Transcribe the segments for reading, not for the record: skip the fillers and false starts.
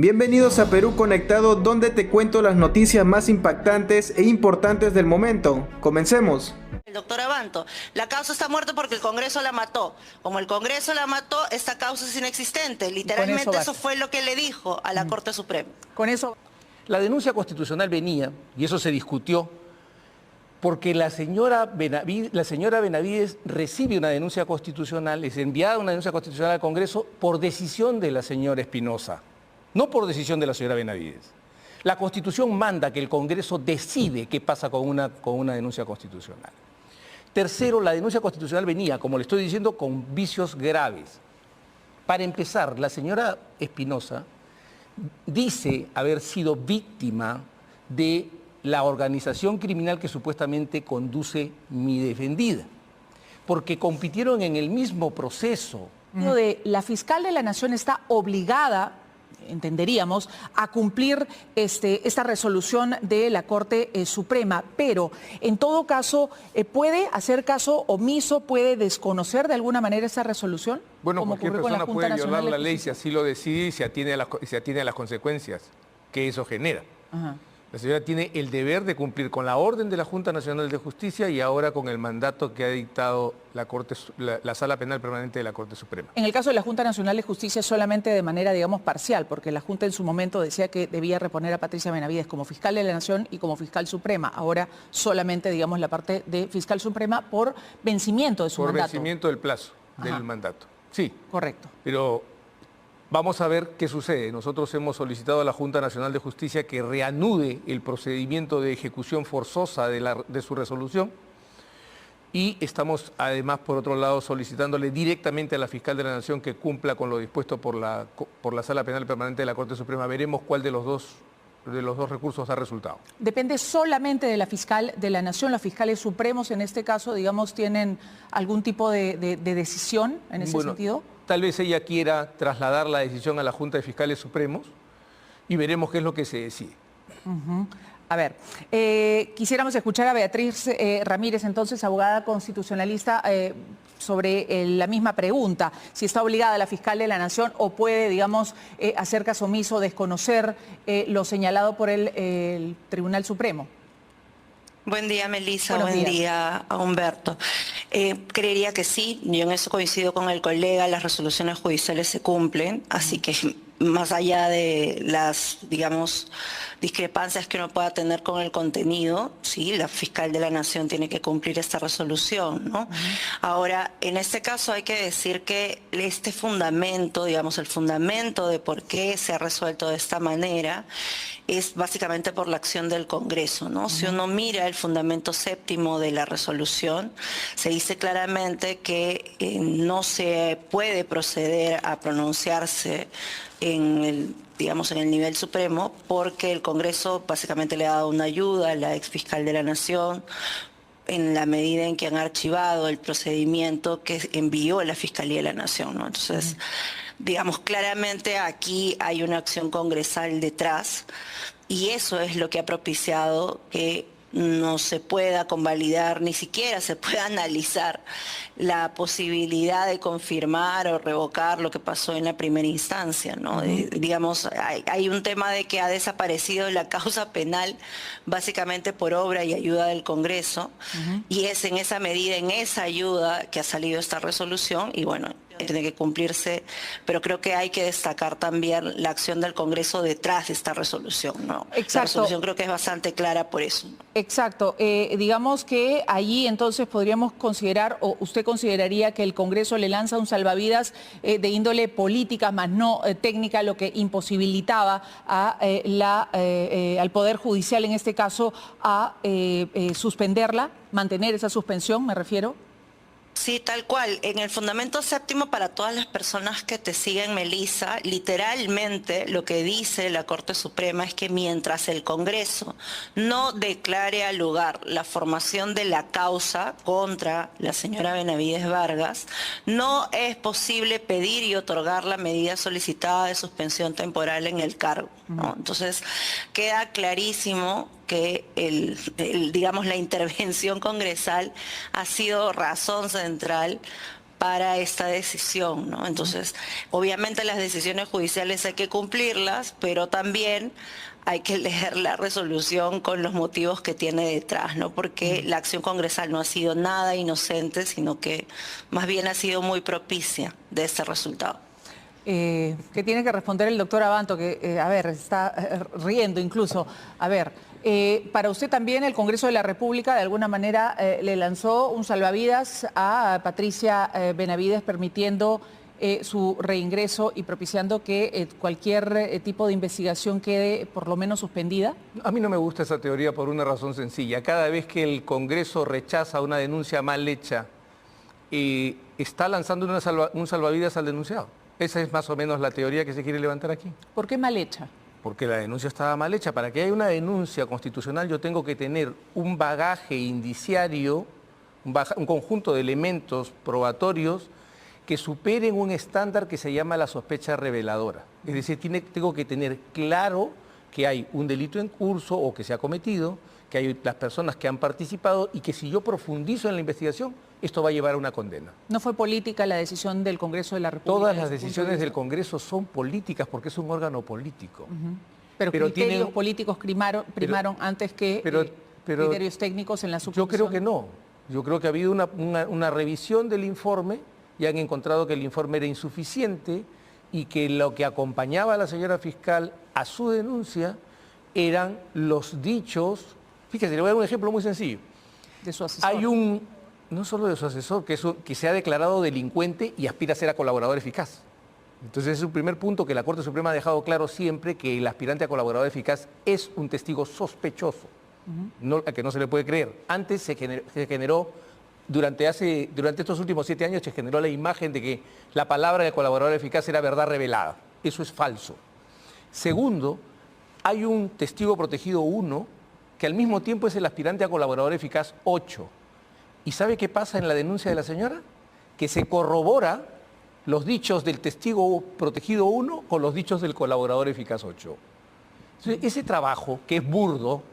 Bienvenidos a Perú Conectado, donde te cuento las noticias más impactantes e importantes del momento. Comencemos. El doctor Abanto, la causa está muerta porque el Congreso la mató. Como el Congreso la mató, esta causa es inexistente. Literalmente eso fue lo que le dijo a la Corte Suprema. Con eso, la denuncia constitucional venía, y eso se discutió, porque la señora Benavides recibe una denuncia constitucional, es enviada una denuncia constitucional al Congreso por decisión de la señora Espinosa, no por decisión de la señora Benavides. La Constitución manda que el Congreso decide qué pasa con una denuncia constitucional. Tercero, la denuncia constitucional venía, como le estoy diciendo, con vicios graves. Para empezar, la señora Espinosa dice haber sido víctima de la organización criminal que supuestamente conduce Mi Defendida, porque compitieron en el mismo proceso. la fiscal de la Nación está obligada, entenderíamos, a cumplir esta resolución de la Corte Suprema, pero en todo caso, ¿puede hacer caso omiso, puede desconocer de alguna manera esa resolución? Bueno, cualquier persona puede violar la ley si así lo decide y se atiene a las consecuencias que eso genera. Ajá. La señora tiene el deber de cumplir con la orden de la Junta Nacional de Justicia y ahora con el mandato que ha dictado la Sala Penal Permanente de la Corte Suprema. En el caso de la Junta Nacional de Justicia solamente de manera, digamos, parcial, porque la Junta en su momento decía que debía reponer a Patricia Benavides como fiscal de la Nación y como fiscal suprema. Ahora solamente, digamos, la parte de fiscal suprema por vencimiento de su mandato. Por vencimiento del plazo del mandato. Sí. Correcto. Pero vamos a ver qué sucede. Nosotros hemos solicitado a la Junta Nacional de Justicia que reanude el procedimiento de ejecución forzosa de su resolución y estamos además, por otro lado, solicitándole directamente a la Fiscal de la Nación que cumpla con lo dispuesto por la Sala Penal Permanente de la Corte Suprema. Veremos cuál de los dos recursos ha resultado. Depende solamente de la fiscal de la Nación. Los fiscales supremos en este caso, digamos, ¿tienen algún tipo de decisión en ese sentido? Tal vez ella quiera trasladar la decisión a la Junta de Fiscales Supremos y veremos qué es lo que se decide. A ver, quisiéramos escuchar a Beatriz Ramírez, entonces abogada constitucionalista, sobre la misma pregunta, si está obligada la fiscal de la Nación o puede, digamos, hacer caso omiso, desconocer lo señalado por el Tribunal Supremo. Buen día, Melissa. Buen día a Humberto. Creería que sí, yo en eso coincido con el colega, las resoluciones judiciales se cumplen, así que más allá de las, digamos, discrepancias que uno pueda tener con el contenido, sí, la fiscal de la Nación tiene que cumplir esta resolución, ¿no? Ahora, en este caso hay que decir que este fundamento, digamos, el fundamento de por qué se ha resuelto de esta manera es básicamente por la acción del Congreso, ¿no? Si uno mira el fundamento séptimo de la resolución, se dice claramente que no se puede proceder a pronunciarse en el nivel supremo porque el Congreso básicamente le ha dado una ayuda a la ex fiscal de la Nación en la medida en que han archivado el procedimiento que envió la Fiscalía de la Nación, ¿no? Entonces, digamos, claramente aquí hay una acción congresal detrás y eso es lo que ha propiciado que no se pueda convalidar, ni siquiera se pueda analizar la posibilidad de confirmar o revocar lo que pasó en la primera instancia, ¿no? Digamos, hay un tema de que ha desaparecido la causa penal básicamente por obra y ayuda del Congreso y es en esa medida, en esa ayuda que ha salido esta resolución y bueno, tiene que cumplirse, pero creo que hay que destacar también la acción del Congreso detrás de esta resolución, ¿no? Exacto. La resolución creo que es bastante clara por eso, ¿no? Exacto. Digamos que allí entonces podríamos considerar, o usted consideraría que el Congreso le lanza un salvavidas de índole política, más no técnica, lo que imposibilitaba al Poder Judicial, en este caso, a suspenderla, mantener esa suspensión, me refiero. Sí, tal cual. En el fundamento séptimo, para todas las personas que te siguen, Melissa, literalmente lo que dice la Corte Suprema es que mientras el Congreso no declare al lugar la formación de la causa contra la señora Benavides Vargas, no es posible pedir y otorgar la medida solicitada de suspensión temporal en el cargo, ¿no? Entonces, queda clarísimo que digamos, la intervención congresal ha sido razón central para esta decisión, ¿no? Entonces, obviamente las decisiones judiciales hay que cumplirlas, pero también hay que leer la resolución con los motivos que tiene detrás, ¿no? Porque la acción congresal no ha sido nada inocente, sino que más bien ha sido muy propicia de este resultado. Que tiene que responder el doctor Abanto, que, a ver, está riendo incluso. A ver, para usted también el Congreso de la República de alguna manera le lanzó un salvavidas a Patricia Benavides, permitiendo su reingreso y propiciando que cualquier tipo de investigación quede por lo menos suspendida. A mí no me gusta esa teoría por una razón sencilla. Cada vez que el Congreso rechaza una denuncia mal hecha, está lanzando un salvavidas al denunciado. Esa es más o menos la teoría que se quiere levantar aquí. ¿Por qué mal hecha? Porque la denuncia estaba mal hecha. Para que haya una denuncia constitucional yo tengo que tener un bagaje indiciario, un conjunto de elementos probatorios que superen un estándar que se llama la sospecha reveladora. Es decir, tengo que tener claro que hay un delito en curso o que se ha cometido, que hay las personas que han participado y que si yo profundizo en la investigación, esto va a llevar a una condena. ¿No fue política la decisión del Congreso de la República? Todas las decisiones del Congreso son políticas porque es un órgano político. Pero criterios políticos primaron antes que criterios técnicos en la suspensión. Yo creo que no. Yo creo que ha habido una revisión del informe y han encontrado que el informe era insuficiente y que lo que acompañaba a la señora fiscal a su denuncia eran los dichos. Fíjese, le voy a dar un ejemplo muy sencillo. De su asesor. No solo de su asesor, que se ha declarado delincuente y aspira a ser colaborador eficaz. Entonces es un primer punto que la Corte Suprema ha dejado claro siempre, que el aspirante a colaborador eficaz es un testigo sospechoso, a que no se le puede creer. Antes se generó, durante estos últimos 7 años se generó la imagen de que la palabra de colaborador eficaz era verdad revelada. Eso es falso. Segundo, hay un testigo protegido 1 que al mismo tiempo es el aspirante a colaborador eficaz 8. ¿Y sabe qué pasa en la denuncia de la señora? Que se corrobora los dichos del testigo protegido 1 con los dichos del colaborador eficaz 8. Entonces, ese trabajo, que es burdo,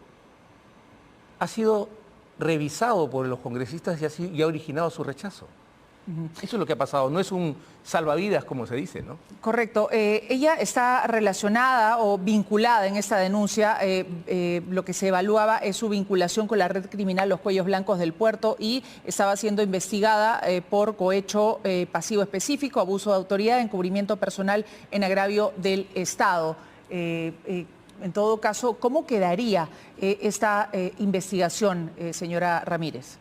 ha sido revisado por los congresistas y ha originado su rechazo. Eso es lo que ha pasado, no es un salvavidas como se dice, ¿no? Correcto. Ella está relacionada o vinculada en esta denuncia. Lo que se evaluaba es su vinculación con la red criminal Los Cuellos Blancos del Puerto y estaba siendo investigada por cohecho pasivo específico, abuso de autoridad, encubrimiento personal en agravio del Estado. En todo caso, ¿cómo quedaría esta investigación, señora Ramírez?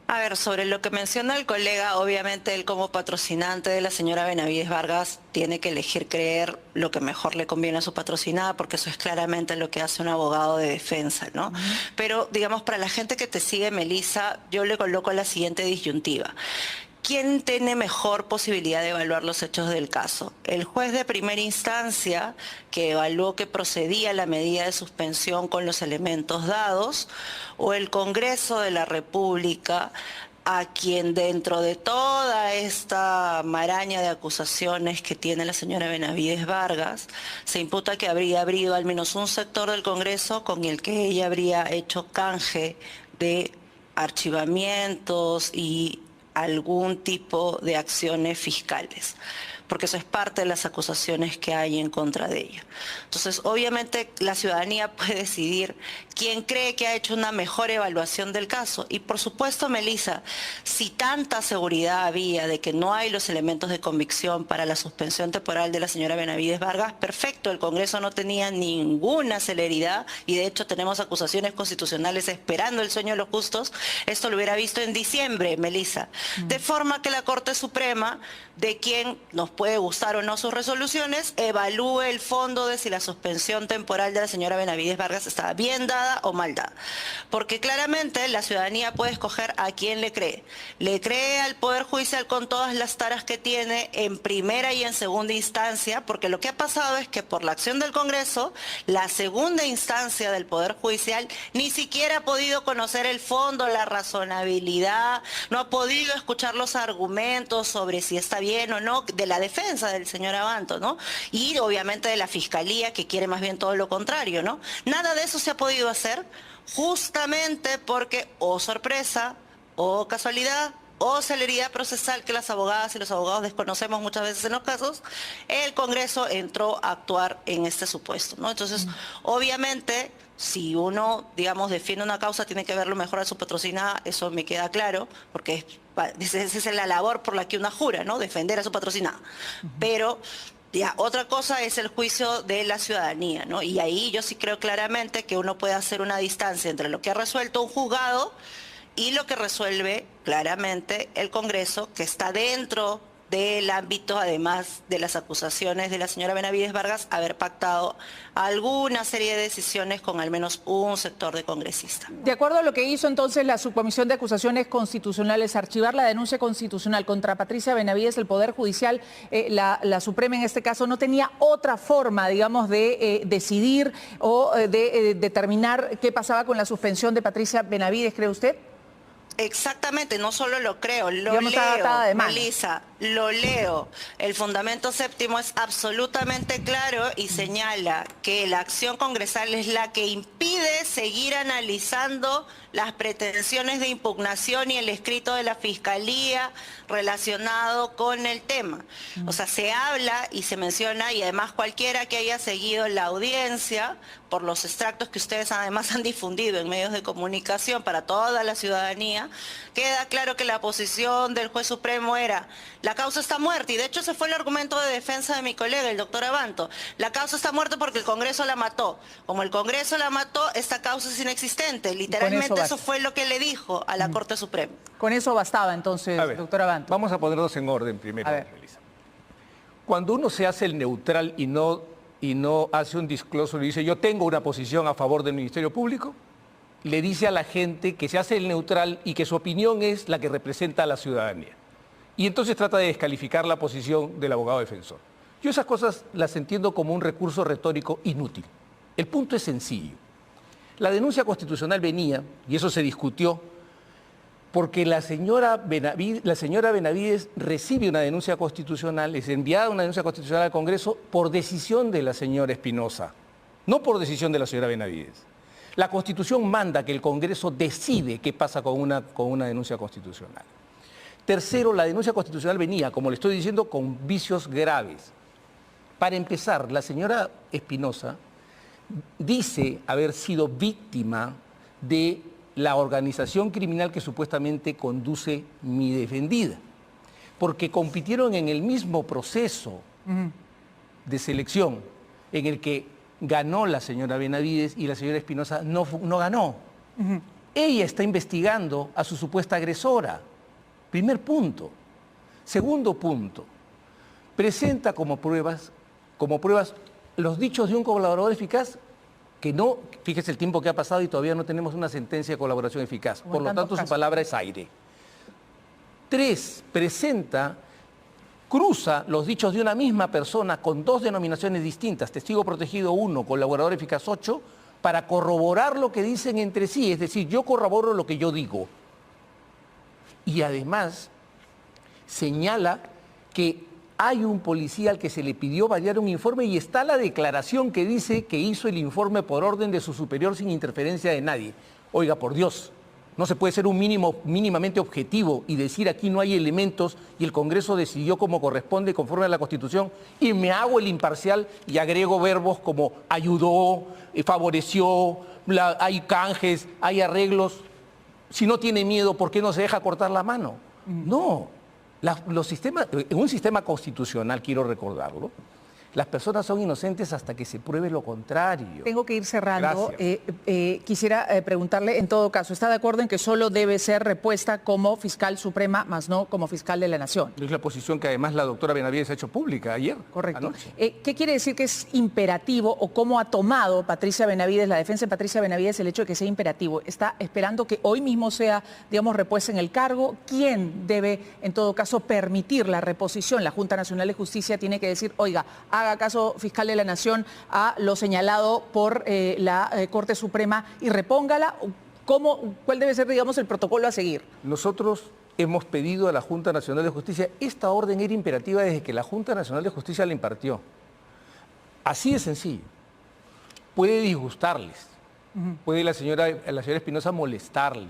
A ver, sobre lo que menciona el colega, obviamente él como patrocinante de la señora Benavides Vargas tiene que elegir creer lo que mejor le conviene a su patrocinada, porque eso es claramente lo que hace un abogado de defensa, ¿no? Pero, digamos, para la gente que te sigue, Melissa, yo le coloco la siguiente disyuntiva. ¿Quién tiene mejor posibilidad de evaluar los hechos del caso? ¿El juez de primera instancia, que evaluó que procedía la medida de suspensión con los elementos dados, o el Congreso de la República, a quien dentro de toda esta maraña de acusaciones que tiene la señora Benavides Vargas, se imputa que habría habido al menos un sector del Congreso con el que ella habría hecho canje de archivamientos y algún tipo de acciones fiscales, porque eso es parte de las acusaciones que hay en contra de ella. Entonces, obviamente, la ciudadanía puede decidir quién cree que ha hecho una mejor evaluación del caso. Y, por supuesto, Melissa, si tanta seguridad había de que no hay los elementos de convicción para la suspensión temporal de la señora Benavides Vargas, perfecto, el Congreso no tenía ninguna celeridad y, de hecho, tenemos acusaciones constitucionales esperando el sueño de los justos. Esto lo hubiera visto en diciembre, Melissa. De forma que la Corte Suprema, de quien nos puede gustar o no sus resoluciones, evalúe el fondo de si la suspensión temporal de la señora Benavides Vargas estaba bien dada o mal dada. Porque claramente la ciudadanía puede escoger a quién le cree. Le cree al Poder Judicial con todas las taras que tiene en primera y en segunda instancia, porque lo que ha pasado es que por la acción del Congreso, la segunda instancia del Poder Judicial ni siquiera ha podido conocer el fondo, la razonabilidad, no ha podido escuchar los argumentos sobre si está bien o no de la defensa del señor Abanto, ¿no? Y obviamente de la Fiscalía, que quiere más bien todo lo contrario, ¿no? Nada de eso se ha podido hacer justamente porque, oh sorpresa, oh casualidad, o celeridad procesal que las abogadas y los abogados desconocemos muchas veces en los casos, el Congreso entró a actuar en este supuesto, ¿no? Entonces, obviamente, si uno, digamos, defiende una causa, tiene que verlo mejor a su patrocinada, eso me queda claro, porque esa es la labor por la que una jura, ¿no? Defender a su patrocinada. Pero ya, otra cosa es el juicio de la ciudadanía, ¿no? Y ahí yo sí creo claramente que uno puede hacer una distancia entre lo que ha resuelto un juzgado y lo que resuelve claramente el Congreso, que está dentro del ámbito, además de las acusaciones de la señora Benavides Vargas, haber pactado alguna serie de decisiones con al menos un sector de congresistas. De acuerdo a lo que hizo entonces la Subcomisión de Acusaciones Constitucionales, archivar la denuncia constitucional contra Patricia Benavides, el Poder Judicial, la Suprema en este caso, no tenía otra forma, digamos, de decidir o de determinar qué pasaba con la suspensión de Patricia Benavides, ¿cree usted? Exactamente, no solo lo creo, lo Digamos, leo, Melissa, lo leo. El fundamento séptimo es absolutamente claro y señala que la acción congresal es la que impide seguir analizando las pretensiones de impugnación y el escrito de la Fiscalía relacionado con el tema. O sea, se habla y se menciona, y además cualquiera que haya seguido la audiencia, por los extractos que ustedes además han difundido en medios de comunicación para toda la ciudadanía, queda claro que la posición del juez supremo era: la causa está muerta, y de hecho ese fue el argumento de defensa de mi colega, el doctor Abanto. La causa está muerta porque el Congreso la mató. Como el Congreso la mató, esta causa es inexistente. Literalmente eso fue lo que le dijo a la Corte Suprema. Con eso bastaba entonces, doctor Abanto. Vamos a ponernos en orden primero, Melissa. Cuando uno se hace el neutral y no hace un disclosure y dice yo tengo una posición a favor del Ministerio Público, le dice a la gente que se hace el neutral y que su opinión es la que representa a la ciudadanía. Y entonces trata de descalificar la posición del abogado defensor. Yo esas cosas las entiendo como un recurso retórico inútil. El punto es sencillo. La denuncia constitucional venía, y eso se discutió, porque la señora Benavides recibe una denuncia constitucional, es enviada una denuncia constitucional al Congreso por decisión de la señora Espinosa, no por decisión de la señora Benavides. La Constitución manda que el Congreso decide qué pasa con una denuncia constitucional. Tercero, la denuncia constitucional venía, como le estoy diciendo, con vicios graves. Para empezar, la señora Espinosa dice haber sido víctima de la organización criminal que supuestamente conduce mi defendida, porque compitieron en el mismo proceso de selección en el que ganó la señora Benavides y la señora Espinosa no ganó. Ella está investigando a su supuesta agresora. Primer punto. Segundo punto, presenta como pruebas los dichos de un colaborador eficaz que no, fíjese el tiempo que ha pasado y todavía no tenemos una sentencia de colaboración eficaz. Por lo tanto, su palabra es aire. 3, cruza los dichos de una misma persona con 2 denominaciones distintas, testigo protegido 1, colaborador eficaz 8, para corroborar lo que dicen entre sí. Es decir, yo corroboro lo que yo digo. Y además señala que hay un policía al que se le pidió variar un informe y está la declaración que dice que hizo el informe por orden de su superior sin interferencia de nadie. Oiga, por Dios, no se puede ser mínimamente objetivo y decir aquí no hay elementos y el Congreso decidió como corresponde conforme a la Constitución y me hago el imparcial y agrego verbos como ayudó, favoreció, hay canjes, hay arreglos. Si no tiene miedo, ¿por qué no se deja cortar la mano? No. En un sistema constitucional, quiero recordarlo, las personas son inocentes hasta que se pruebe lo contrario. Tengo que ir cerrando. Quisiera preguntarle, en todo caso, ¿está de acuerdo en que solo debe ser repuesta como fiscal suprema, más no como fiscal de la Nación? Es la posición que además la doctora Benavides ha hecho pública ayer. Correcto. Anoche. ¿Qué quiere decir que es imperativo o cómo ha tomado Patricia Benavides, la defensa de Patricia Benavides, el hecho de que sea imperativo? ¿Está esperando que hoy mismo sea, digamos, repuesta en el cargo? ¿Quién debe, en todo caso, permitir la reposición? La Junta Nacional de Justicia tiene que decir, oiga, haga caso fiscal de la Nación a lo señalado por la Corte Suprema y repóngala. ¿Cuál debe ser, digamos, el protocolo a seguir? Nosotros hemos pedido a la Junta Nacional de Justicia, esta orden era imperativa desde que la Junta Nacional de Justicia la impartió. Así de sencillo. Puede disgustarles, puede la señora Espinosa molestarle,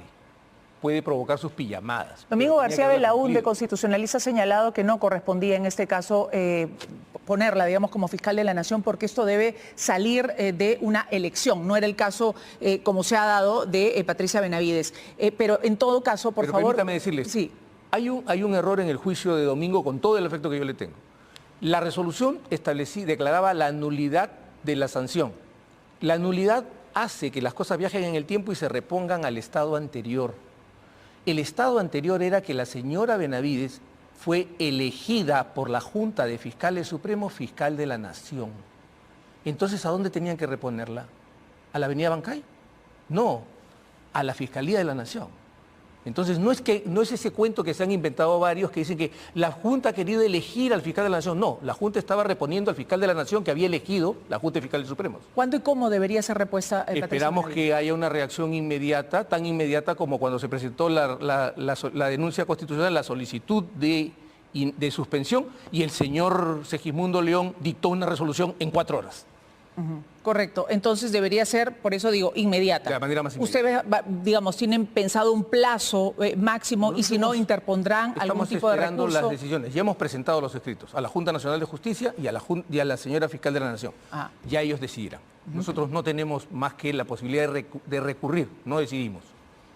puede provocar sus pijamadas. Domingo Pero tenía García que haberla Belaúnde, cumplido. constitucionalista, ha señalado que no correspondía en este caso ponerla, digamos, como fiscal de la Nación, porque esto debe salir de una elección. No era el caso, como se ha dado, de Patricia Benavides. Pero en todo caso, por Pero favor... permítame decirles, Sí. hay un error en el juicio de Domingo con todo el efecto que yo le tengo. La resolución declaraba la nulidad de la sanción. La nulidad hace que las cosas viajen en el tiempo y se repongan al estado anterior. El estado anterior era que la señora Benavides fue elegida por la Junta de Fiscales Supremos fiscal de la Nación. Entonces, ¿a dónde tenían que reponerla? ¿A la Avenida Bancay? No, a la Fiscalía de la Nación. Entonces, no es ese cuento que se han inventado varios que dicen que la Junta ha querido elegir al fiscal de la Nación. No, la Junta estaba reponiendo al fiscal de la Nación que había elegido la Junta de Fiscales Supremos. ¿Cuándo y cómo debería ser repuesta Patricia Esperamos Benavides? que haya una reacción inmediata, tan inmediata como cuando se presentó la denuncia constitucional, la solicitud de suspensión, y el señor Segismundo León dictó una resolución en 4 horas. Correcto, entonces debería ser, por eso digo, inmediata. De la manera más inmediata. Ustedes, digamos, tienen pensado un plazo máximo y si no, interpondrán algún tipo de Estamos esperando recurso. las decisiones. Ya hemos presentado los escritos a la Junta Nacional de Justicia y a la señora Fiscal de la Nación. Ah. Ya ellos decidirán. Nosotros no tenemos más que la posibilidad de recurrir, no decidimos.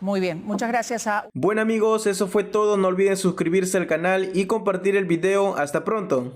Muy bien, muchas gracias a... Bueno amigos, eso fue todo. No olviden suscribirse al canal y compartir el video. Hasta pronto.